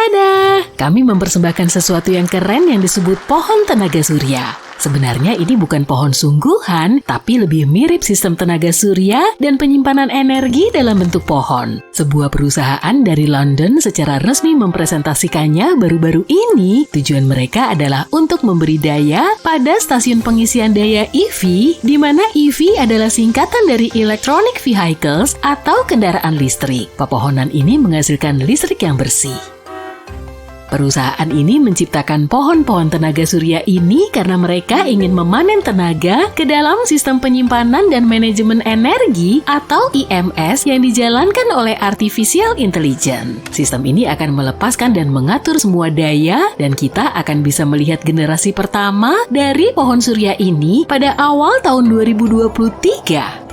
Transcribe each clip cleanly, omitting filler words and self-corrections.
Tada! Kami mempersembahkan sesuatu yang keren yang disebut pohon tenaga surya. Sebenarnya ini bukan pohon sungguhan, tapi lebih mirip sistem tenaga surya dan penyimpanan energi dalam bentuk pohon. Sebuah perusahaan dari London secara resmi mempresentasikannya baru-baru ini. Tujuan mereka adalah untuk memberi daya pada stasiun pengisian daya EV, di mana EV adalah singkatan dari Electronic Vehicles atau kendaraan listrik. Pepohonan ini menghasilkan listrik yang bersih. Perusahaan ini menciptakan pohon-pohon tenaga surya ini karena mereka ingin memanen tenaga ke dalam sistem penyimpanan dan manajemen energi atau IMS yang dijalankan oleh Artificial Intelligence. Sistem ini akan melepaskan dan mengatur semua daya dan kita akan bisa melihat generasi pertama dari pohon surya ini pada awal tahun 2023.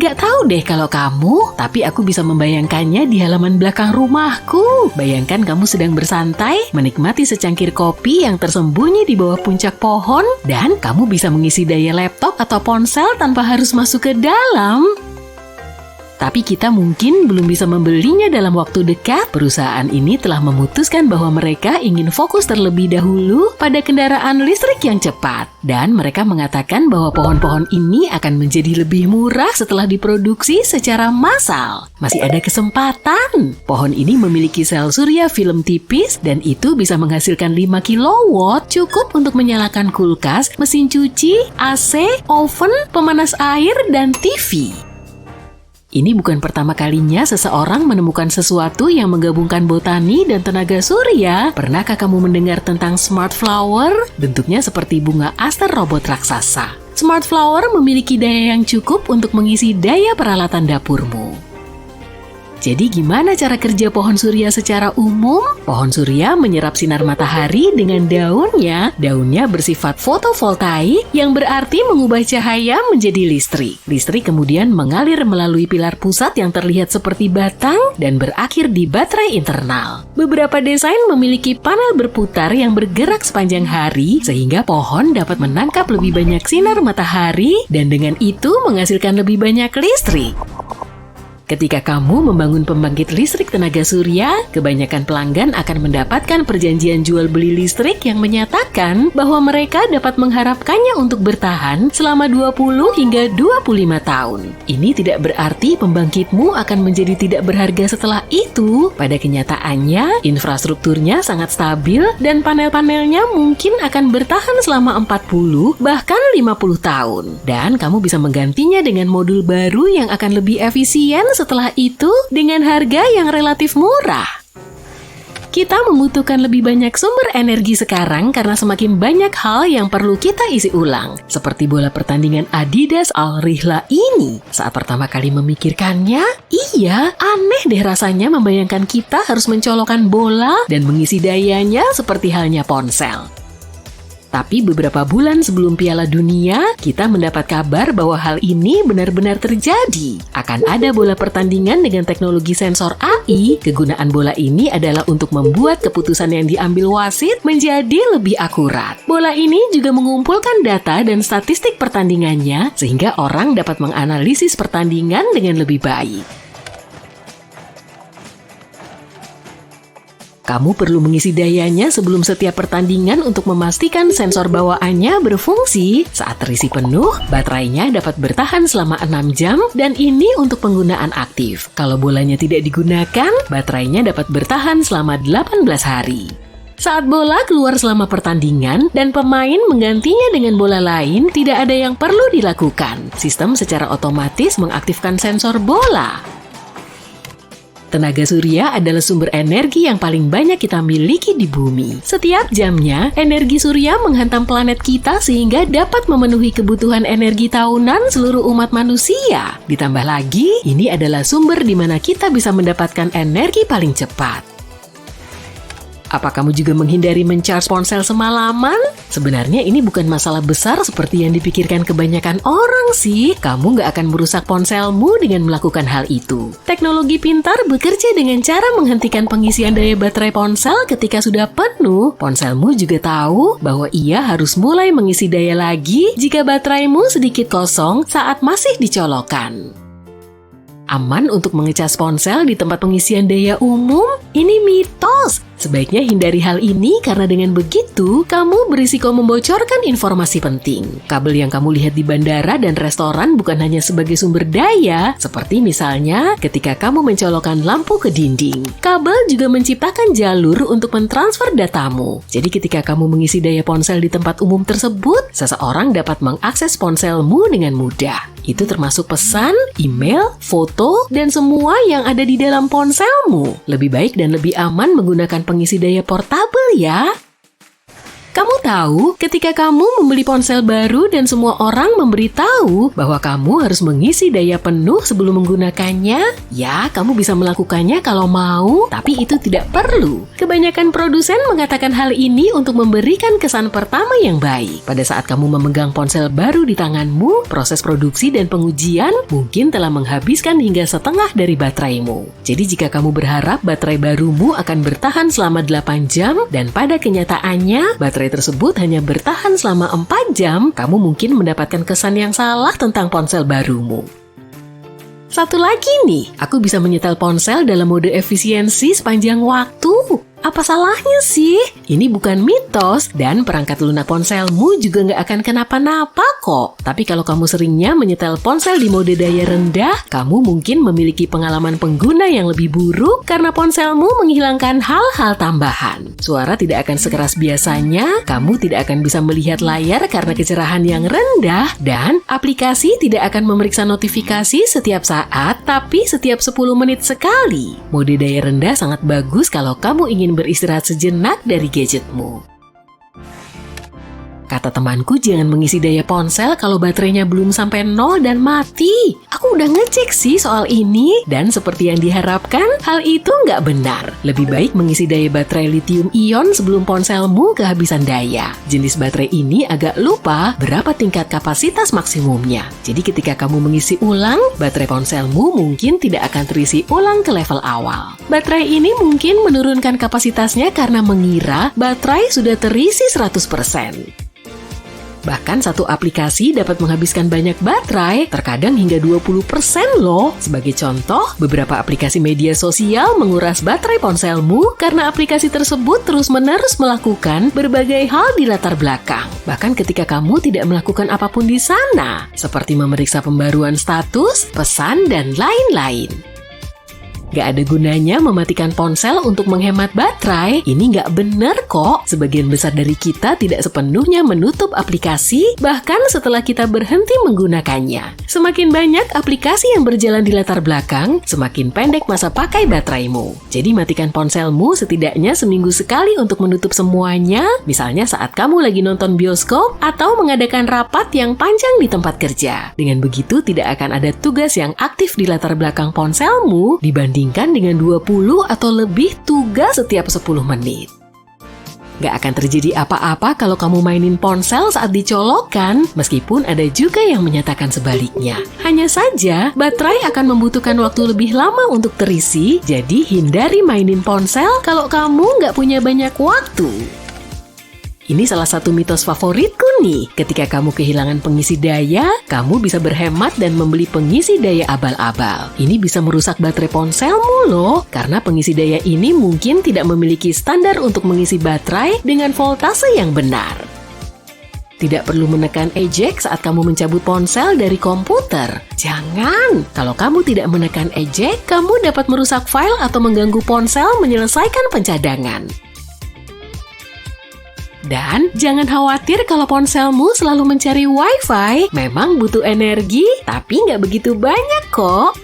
Gak tahu deh kalau kamu, tapi aku bisa membayangkannya di halaman belakang rumahku. Bayangkan kamu sedang bersantai, menikmati secangkir kopi yang tersembunyi di bawah puncak pohon, dan kamu bisa mengisi daya laptop atau ponsel tanpa harus masuk ke dalam. Tapi kita mungkin belum bisa membelinya dalam waktu dekat. Perusahaan ini telah memutuskan bahwa mereka ingin fokus terlebih dahulu pada kendaraan listrik yang cepat. Dan mereka mengatakan bahwa pohon-pohon ini akan menjadi lebih murah setelah diproduksi secara massal. Masih ada kesempatan. Pohon ini memiliki sel surya film tipis dan itu bisa menghasilkan 5 kW, cukup untuk menyalakan kulkas, mesin cuci, AC, oven, pemanas air, dan TV. Ini bukan pertama kalinya seseorang menemukan sesuatu yang menggabungkan botani dan tenaga surya. Pernahkah kamu mendengar tentang Smart Flower? Bentuknya seperti bunga aster robot raksasa. Smart Flower memiliki daya yang cukup untuk mengisi daya peralatan dapurmu. Jadi gimana cara kerja pohon surya secara umum? Pohon surya menyerap sinar matahari dengan daunnya. Daunnya bersifat fotovoltaik yang berarti mengubah cahaya menjadi listrik. Listrik kemudian mengalir melalui pilar pusat yang terlihat seperti batang dan berakhir di baterai internal. Beberapa desain memiliki panel berputar yang bergerak sepanjang hari sehingga pohon dapat menangkap lebih banyak sinar matahari dan dengan itu menghasilkan lebih banyak listrik. Ketika kamu membangun pembangkit listrik tenaga surya, kebanyakan pelanggan akan mendapatkan perjanjian jual beli listrik yang menyatakan bahwa mereka dapat mengharapkannya untuk bertahan selama 20 hingga 25 tahun. Ini tidak berarti pembangkitmu akan menjadi tidak berharga setelah itu. Pada kenyataannya, infrastrukturnya sangat stabil dan panel-panelnya mungkin akan bertahan selama 40 bahkan 50 tahun. Dan kamu bisa menggantinya dengan modul baru yang akan lebih efisien setelah itu dengan harga yang relatif murah. Kita membutuhkan lebih banyak sumber energi sekarang karena semakin banyak hal yang perlu kita isi ulang. Seperti bola pertandingan Adidas Al-Rihla ini. Saat pertama kali memikirkannya, iya, aneh deh rasanya membayangkan kita harus mencolokkan bola dan mengisi dayanya seperti halnya ponsel. Tapi beberapa bulan sebelum Piala Dunia, kita mendapat kabar bahwa hal ini benar-benar terjadi. Akan ada bola pertandingan dengan teknologi sensor AI. Kegunaan bola ini adalah untuk membuat keputusan yang diambil wasit menjadi lebih akurat. Bola ini juga mengumpulkan data dan statistik pertandingannya, sehingga orang dapat menganalisis pertandingan dengan lebih baik. Kamu perlu mengisi dayanya sebelum setiap pertandingan untuk memastikan sensor bawaannya berfungsi. Saat terisi penuh, baterainya dapat bertahan selama 6 jam dan ini untuk penggunaan aktif. Kalau bolanya tidak digunakan, baterainya dapat bertahan selama 18 hari. Saat bola keluar selama pertandingan dan pemain menggantinya dengan bola lain, tidak ada yang perlu dilakukan. Sistem secara otomatis mengaktifkan sensor bola. Tenaga surya adalah sumber energi yang paling banyak kita miliki di bumi. Setiap jamnya, energi surya menghantam planet kita sehingga dapat memenuhi kebutuhan energi tahunan seluruh umat manusia. Ditambah lagi, ini adalah sumber di mana kita bisa mendapatkan energi paling cepat. Apa kamu juga menghindari mencharge ponsel semalaman? Sebenarnya ini bukan masalah besar seperti yang dipikirkan kebanyakan orang sih. Kamu nggak akan merusak ponselmu dengan melakukan hal itu. Teknologi pintar bekerja dengan cara menghentikan pengisian daya baterai ponsel ketika sudah penuh. Ponselmu juga tahu bahwa ia harus mulai mengisi daya lagi jika bateraimu sedikit kosong saat masih dicolokkan. Aman untuk mengecas ponsel di tempat pengisian daya umum? Ini mitos. Sebaiknya hindari hal ini karena dengan begitu, kamu berisiko membocorkan informasi penting. Kabel yang kamu lihat di bandara dan restoran bukan hanya sebagai sumber daya, seperti misalnya ketika kamu mencolokkan lampu ke dinding. Kabel juga menciptakan jalur untuk mentransfer datamu. Jadi ketika kamu mengisi daya ponsel di tempat umum tersebut, seseorang dapat mengakses ponselmu dengan mudah. Itu termasuk pesan, email, foto, dan semua yang ada di dalam ponselmu. Lebih baik dan lebih aman menggunakan pengisi daya portabel ya. Kamu tahu, ketika kamu membeli ponsel baru dan semua orang memberitahu bahwa kamu harus mengisi daya penuh sebelum menggunakannya, ya kamu bisa melakukannya kalau mau, tapi itu tidak perlu. Kebanyakan produsen mengatakan hal ini untuk memberikan kesan pertama yang baik. Pada saat kamu memegang ponsel baru di tanganmu, proses produksi dan pengujian mungkin telah menghabiskan hingga setengah dari bateraimu. Jadi jika kamu berharap baterai barumu akan bertahan selama 8 jam, dan pada kenyataannya baterai tersebut hanya bertahan selama 4 jam, kamu mungkin mendapatkan kesan yang salah tentang ponsel barumu. Satu lagi nih, aku bisa menyetel ponsel dalam mode efisiensi sepanjang waktu. Apa salahnya sih? Ini bukan mitos dan perangkat lunak ponselmu juga nggak akan kenapa-napa kok. Tapi kalau kamu seringnya menyetel ponsel di mode daya rendah, kamu mungkin memiliki pengalaman pengguna yang lebih buruk karena ponselmu menghilangkan hal-hal tambahan. Suara tidak akan sekeras biasanya, kamu tidak akan bisa melihat layar karena kecerahan yang rendah, dan aplikasi tidak akan memeriksa notifikasi setiap saat, tapi setiap 10 menit sekali. Mode daya rendah sangat bagus kalau kamu ingin beristirahat sejenak dari gadgetmu. Kata temanku, jangan mengisi daya ponsel kalau baterainya belum sampai 0 dan mati. Aku udah ngecek sih soal ini, dan seperti yang diharapkan, hal itu nggak benar. Lebih baik mengisi daya baterai lithium ion sebelum ponselmu kehabisan daya. Jenis baterai ini agak lupa berapa tingkat kapasitas maksimumnya. Jadi ketika kamu mengisi ulang, baterai ponselmu mungkin tidak akan terisi ulang ke level awal. Baterai ini mungkin menurunkan kapasitasnya karena mengira baterai sudah terisi 100%. Bahkan satu aplikasi dapat menghabiskan banyak baterai, terkadang hingga 20% loh. Sebagai contoh, beberapa aplikasi media sosial menguras baterai ponselmu karena aplikasi tersebut terus-menerus melakukan berbagai hal di latar belakang. Bahkan ketika kamu tidak melakukan apapun di sana, seperti memeriksa pembaruan status, pesan, dan lain-lain. Gak ada gunanya mematikan ponsel untuk menghemat baterai. Ini gak benar kok. Sebagian besar dari kita tidak sepenuhnya menutup aplikasi, bahkan setelah kita berhenti menggunakannya. Semakin banyak aplikasi yang berjalan di latar belakang, semakin pendek masa pakai bateraimu. Jadi matikan ponselmu setidaknya seminggu sekali untuk menutup semuanya, misalnya saat kamu lagi nonton bioskop atau mengadakan rapat yang panjang di tempat kerja. Dengan begitu tidak akan ada tugas yang aktif di latar belakang ponselmu dibanding dengan 20 atau lebih tugas setiap 10 menit. Gak akan terjadi apa-apa kalau kamu mainin ponsel saat dicolokkan, meskipun ada juga yang menyatakan sebaliknya. Hanya saja, baterai akan membutuhkan waktu lebih lama untuk terisi, jadi hindari mainin ponsel kalau kamu gak punya banyak waktu. Ini salah satu mitos favoritku nih. Ketika kamu kehilangan pengisi daya, kamu bisa berhemat dan membeli pengisi daya abal-abal. Ini bisa merusak baterai ponselmu loh, karena pengisi daya ini mungkin tidak memiliki standar untuk mengisi baterai dengan voltase yang benar. Tidak perlu menekan eject saat kamu mencabut ponsel dari komputer. Jangan! Kalau kamu tidak menekan eject, kamu dapat merusak file atau mengganggu ponsel menyelesaikan pencadangan. Dan jangan khawatir kalau ponselmu selalu mencari wifi. Memang butuh energi, tapi nggak begitu banyak kok.